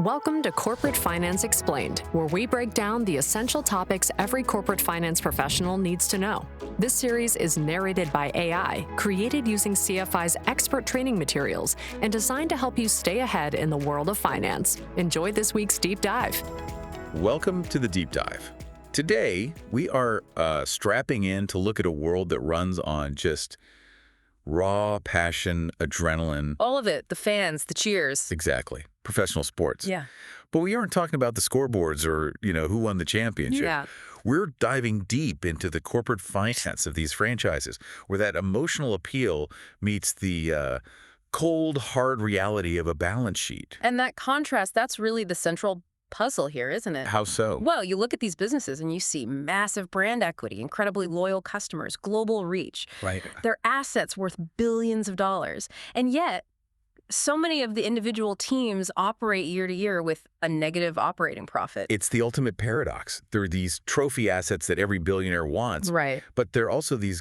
Welcome to Corporate Finance Explained, where we break down the essential topics every corporate finance professional needs to know. This series is narrated by AI, created using CFI's expert training materials, and designed to help you stay ahead in the world of finance. Enjoy this week's deep dive. Welcome to the deep dive. Today, we are strapping in to look at a world that runs on just raw passion, adrenaline. All of it, the fans, the cheers. Exactly. Professional sports. Yeah. But we aren't talking about the scoreboards or, who won the championship. Yeah. We're diving deep into the corporate finance of these franchises, where that emotional appeal meets the cold, hard reality of a balance sheet. And that contrast, that's really the central puzzle here, isn't it? How so? Well, you look at these businesses and you see massive brand equity, incredibly loyal customers, global reach. Right. Their assets worth billions of dollars. And yet, so many of the individual teams operate year to year with a negative operating profit. It's the ultimate paradox. There are these trophy assets that every billionaire wants. Right. But there are also these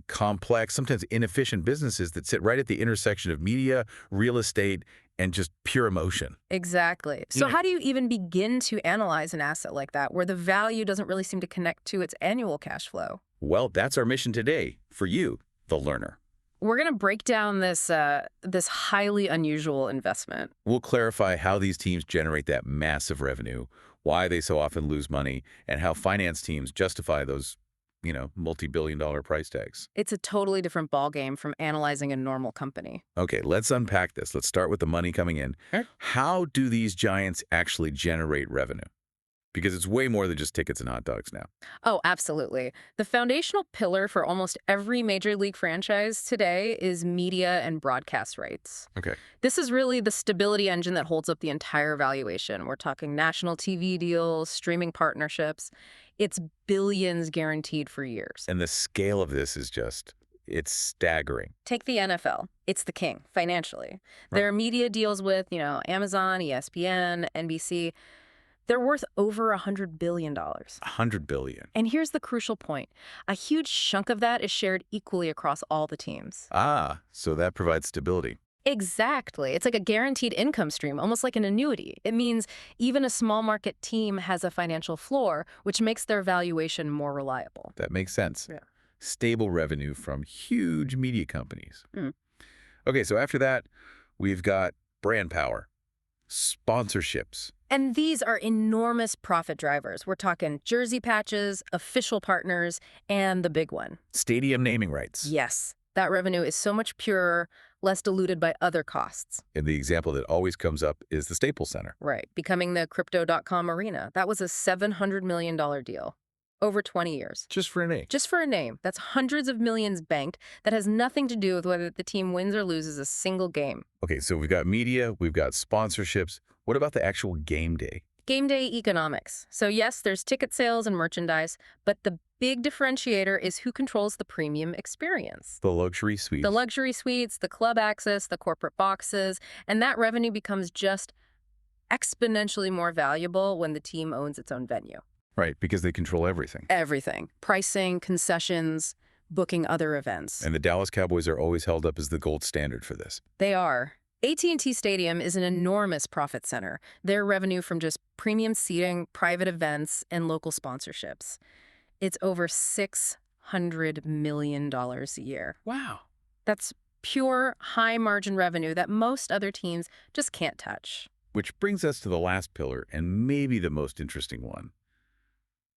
complex, sometimes inefficient businesses that sit right at the intersection of media, real estate, and just pure emotion. Exactly. So how do you even begin to analyze an asset like that, where the value doesn't really seem to connect to its annual cash flow? Well, that's our mission today for you, the learner. We're going to break down this highly unusual investment. We'll clarify how these teams generate that massive revenue, why they so often lose money, and how finance teams justify those, multi-billion-dollar price tags. It's a totally different ballgame from analyzing a normal company. Okay, let's unpack this. Let's start with the money coming in. Sure. How do these giants actually generate revenue? Because it's way more than just tickets and hot dogs now. Oh, absolutely. The foundational pillar for almost every major league franchise today is media and broadcast rights. Okay. This is really the stability engine that holds up the entire valuation. We're talking national TV deals, streaming partnerships. It's billions guaranteed for years. And the scale of this is it's staggering. Take the NFL. It's the king financially. Right. There are media deals with, Amazon, ESPN, NBC. They're worth over $100 billion. $100 billion. And here's the crucial point. A huge chunk of that is shared equally across all the teams. Ah, so that provides stability. Exactly. It's like a guaranteed income stream, almost like an annuity. It means even a small market team has a financial floor, which makes their valuation more reliable. That makes sense. Yeah. Stable revenue from huge media companies. Mm. Okay, so after that, we've got brand power, sponsorships. And these are enormous profit drivers. We're talking jersey patches, official partners, and the big one. Stadium naming rights. Yes, that revenue is so much purer, less diluted by other costs. And the example that always comes up is the Staples Center. Right, becoming the Crypto.com arena. That was a $700 million deal over 20 years. Just for a name. Just for a name. That's hundreds of millions banked. That has nothing to do with whether the team wins or loses a single game. Okay, so we've got media, we've got sponsorships. What about the actual game day? Game day economics. So yes, there's ticket sales and merchandise, but the big differentiator is who controls the premium experience. The luxury suites. The luxury suites, the club access, the corporate boxes, and that revenue becomes just exponentially more valuable when the team owns its own venue. Right, because they control everything. Everything. Pricing, concessions, booking other events. And the Dallas Cowboys are always held up as the gold standard for this. They are. AT&T Stadium is an enormous profit center. Their revenue from just premium seating, private events, and local sponsorships. It's over $600 million a year. Wow. That's pure high-margin revenue that most other teams just can't touch. Which brings us to the last pillar, and maybe the most interesting one.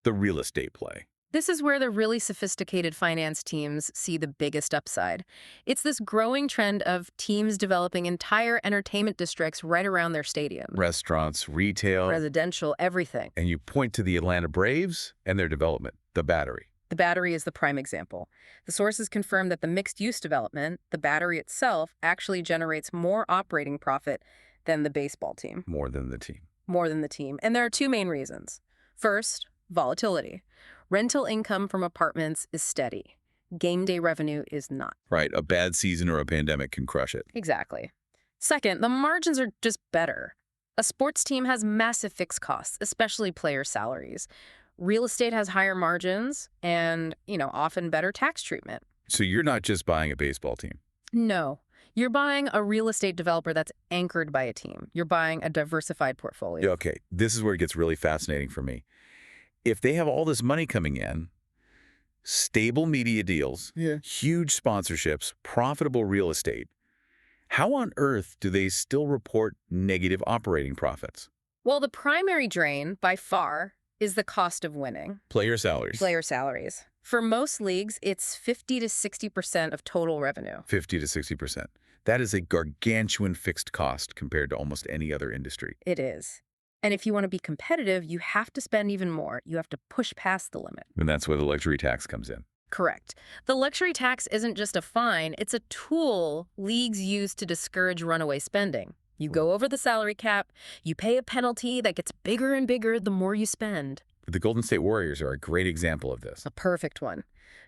The real estate play. This is where the really sophisticated finance teams see the biggest upside. It's this growing trend of teams developing entire entertainment districts right around their stadium. Restaurants, retail. Residential, everything. And you point to the Atlanta Braves and their development, the Battery. The Battery is the prime example. The sources confirm that the mixed-use development, the Battery itself, actually generates more operating profit than the baseball team. More than the team. More than the team. And there are two main reasons. First, volatility. Rental income from apartments is steady. Game day revenue is not. Right. A bad season or a pandemic can crush it. Exactly. Second, the margins are just better. A sports team has massive fixed costs, especially player salaries. Real estate has higher margins and, often better tax treatment. So you're not just buying a baseball team. No. You're buying a real estate developer that's anchored by a team. You're buying a diversified portfolio. Yeah, okay, this is where it gets really fascinating for me. If they have all this money coming in, stable media deals, huge sponsorships, profitable real estate, how on earth do they still report negative operating profits? Well, the primary drain, by far, is the cost of winning. Player salaries. Player salaries. For most leagues, it's 50 to 60% of total revenue. 50 to 60%. That is a gargantuan fixed cost compared to almost any other industry. It is. And if you want to be competitive, you have to spend even more. You have to push past the limit. And that's where the luxury tax comes in. Correct. The luxury tax isn't just a fine, it's a tool leagues use to discourage runaway spending. You go over the salary cap, you pay a penalty that gets bigger and bigger the more you spend. The Golden State Warriors are a great example of this. A perfect one.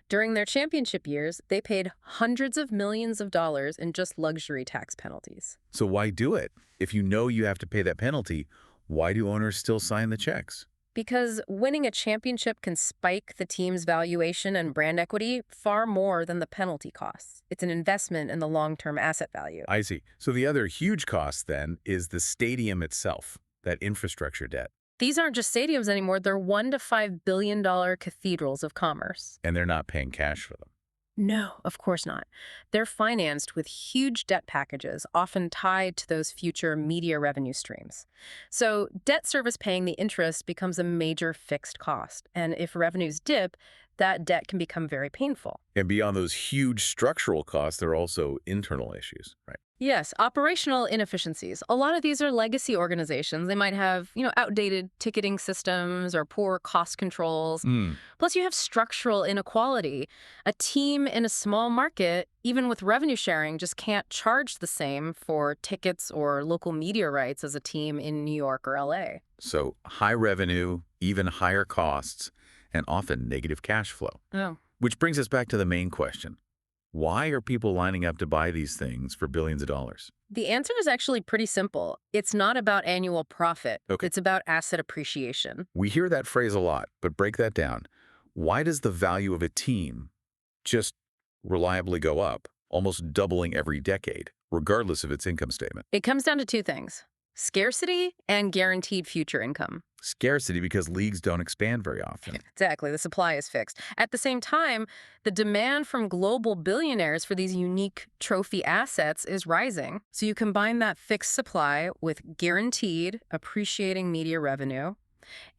During their championship years, they paid hundreds of millions of dollars in just luxury tax penalties. So why do it? If you know you have to pay that penalty, why do owners still sign the checks? Because winning a championship can spike the team's valuation and brand equity far more than the penalty costs. It's an investment in the long-term asset value. I see. So the other huge cost then is the stadium itself, that infrastructure debt. These aren't just stadiums anymore. They're $1 to $5 billion cathedrals of commerce. And they're not paying cash for them. No, of course not. They're financed with huge debt packages, often tied to those future media revenue streams. So debt service paying the interest becomes a major fixed cost. And if revenues dip, that debt can become very painful. And beyond those huge structural costs, there are also internal issues, right? Yes, operational inefficiencies. A lot of these are legacy organizations. They might have, outdated ticketing systems or poor cost controls. Plus, you have structural inequality. A team in a small market, even with revenue sharing, just can't charge the same for tickets or local media rights as a team in New York or LA. So high revenue, even higher costs, and often negative cash flow. Oh. Which brings us back to the main question. Why are people lining up to buy these things for billions of dollars? The answer is actually pretty simple. It's not about annual profit. Okay. It's about asset appreciation. We hear that phrase a lot, but break that down. Why does the value of a team just reliably go up, almost doubling every decade, regardless of its income statement? It comes down to two things: scarcity and guaranteed future income. Scarcity because leagues don't expand very often. Exactly. The supply is fixed. At the same time, the demand from global billionaires for these unique trophy assets is rising. So you combine that fixed supply with guaranteed appreciating media revenue,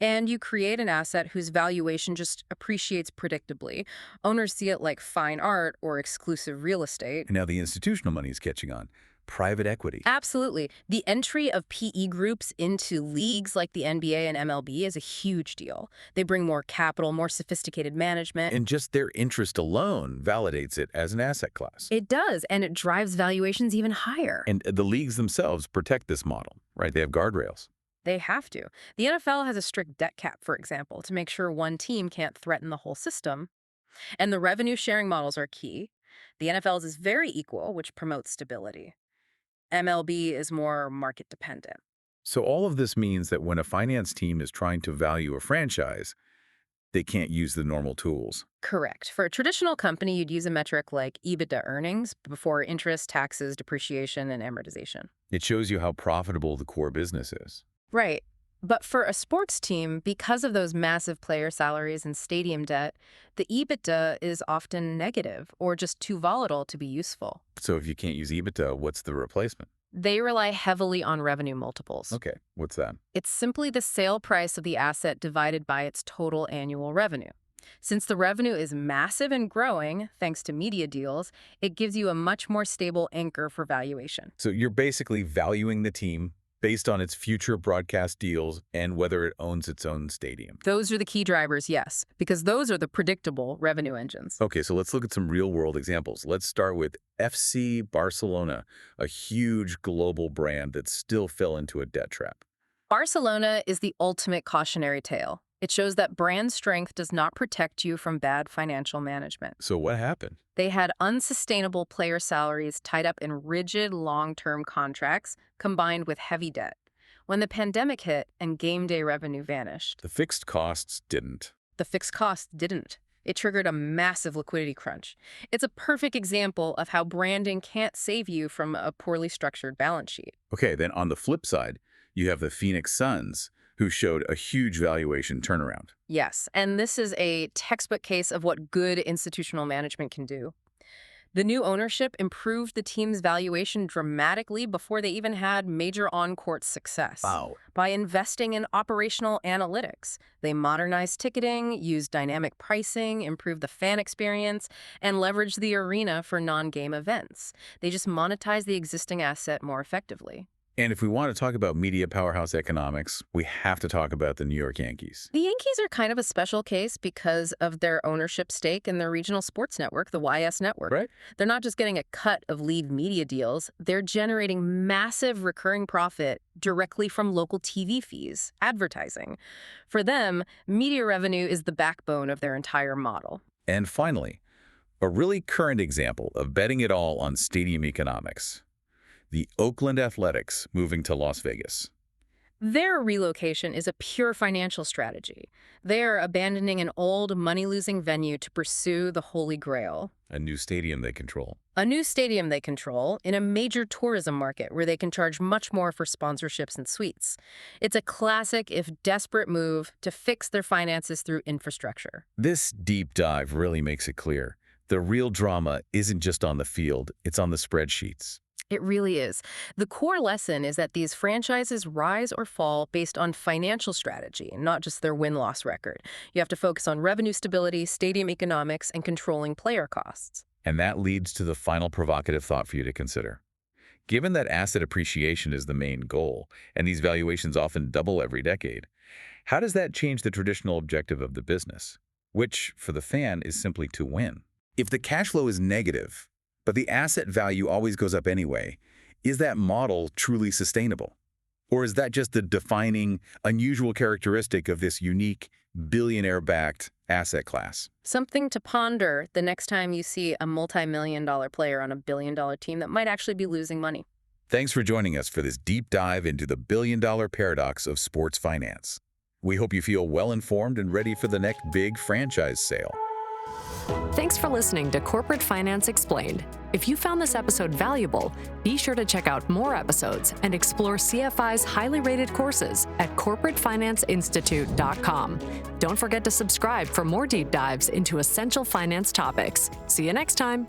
and you create an asset whose valuation just appreciates predictably. Owners see it like fine art or exclusive real estate. And now the institutional money is catching on. Private equity. Absolutely. The entry of PE groups into leagues like the NBA and MLB is a huge deal. They bring more capital, more sophisticated management. And just their interest alone validates it as an asset class. It does, and it drives valuations even higher. And the leagues themselves protect this model, right? They have guardrails. They have to. The NFL has a strict debt cap, for example, to make sure one team can't threaten the whole system. And the revenue sharing models are key. The NFL's is very equal, which promotes stability. MLB is more market dependent. So all of this means that when a finance team is trying to value a franchise, they can't use the normal tools. Correct. For a traditional company, you'd use a metric like EBITDA earnings before interest, taxes, depreciation, and amortization. It shows you how profitable the core business is. Right. But for a sports team, because of those massive player salaries and stadium debt, the EBITDA is often negative or just too volatile to be useful. So if you can't use EBITDA, what's the replacement? They rely heavily on revenue multiples. Okay, what's that? It's simply the sale price of the asset divided by its total annual revenue. Since the revenue is massive and growing, thanks to media deals, it gives you a much more stable anchor for valuation. So you're basically valuing the team based on its future broadcast deals and whether it owns its own stadium. Those are the key drivers, yes, because those are the predictable revenue engines. Okay, so let's look at some real-world examples. Let's start with FC Barcelona, a huge global brand that still fell into a debt trap. Barcelona is the ultimate cautionary tale. It shows that brand strength does not protect you from bad financial management. So what happened? They had unsustainable player salaries tied up in rigid long-term contracts combined with heavy debt. When the pandemic hit and game day revenue vanished, The fixed costs didn't. the fixed costs didn't. It triggered a massive liquidity crunch. It's a perfect example of how branding can't save you from a poorly structured balance sheet. Okay, then on the flip side, you have the Phoenix Suns, who showed a huge valuation turnaround. Yes, and this is a textbook case of what good institutional management can do. The new ownership improved the team's valuation dramatically before they even had major on-court success. Wow. By investing in operational analytics, they modernized ticketing, used dynamic pricing, improved the fan experience, and leveraged the arena for non-game events. They just monetized the existing asset more effectively. And if we want to talk about media powerhouse economics, we have to talk about the New York Yankees. The Yankees are kind of a special case because of their ownership stake in their regional sports network, the YS network. Right. They're not just getting a cut of lead media deals, they're generating massive recurring profit directly from local TV fees, advertising. For them, media revenue is the backbone of their entire model. And finally, a really current example of betting it all on stadium economics. The Oakland Athletics moving to Las Vegas. Their relocation is a pure financial strategy. They are abandoning an old, money-losing venue to pursue the Holy Grail. A new stadium they control. A new stadium they control in a major tourism market where they can charge much more for sponsorships and suites. It's a classic, if desperate, move to fix their finances through infrastructure. This deep dive really makes it clear. The real drama isn't just on the field, it's on the spreadsheets. It really is. The core lesson is that these franchises rise or fall based on financial strategy, not just their win-loss record. You have to focus on revenue stability, stadium economics, and controlling player costs. And that leads to the final provocative thought for you to consider. Given that asset appreciation is the main goal, and these valuations often double every decade, how does that change the traditional objective of the business, which, for the fan, is simply to win? If the cash flow is negative, but the asset value always goes up anyway, is that model truly sustainable? Or is that just the defining, unusual characteristic of this unique, billionaire-backed asset class? Something to ponder the next time you see a multi-million-dollar player on a billion-dollar team that might actually be losing money. Thanks for joining us for this deep dive into the billion-dollar paradox of sports finance. We hope you feel well-informed and ready for the next big franchise sale. Thanks for listening to Corporate Finance Explained. If you found this episode valuable, be sure to check out more episodes and explore CFI's highly rated courses at corporatefinanceinstitute.com. Don't forget to subscribe for more deep dives into essential finance topics. See you next time.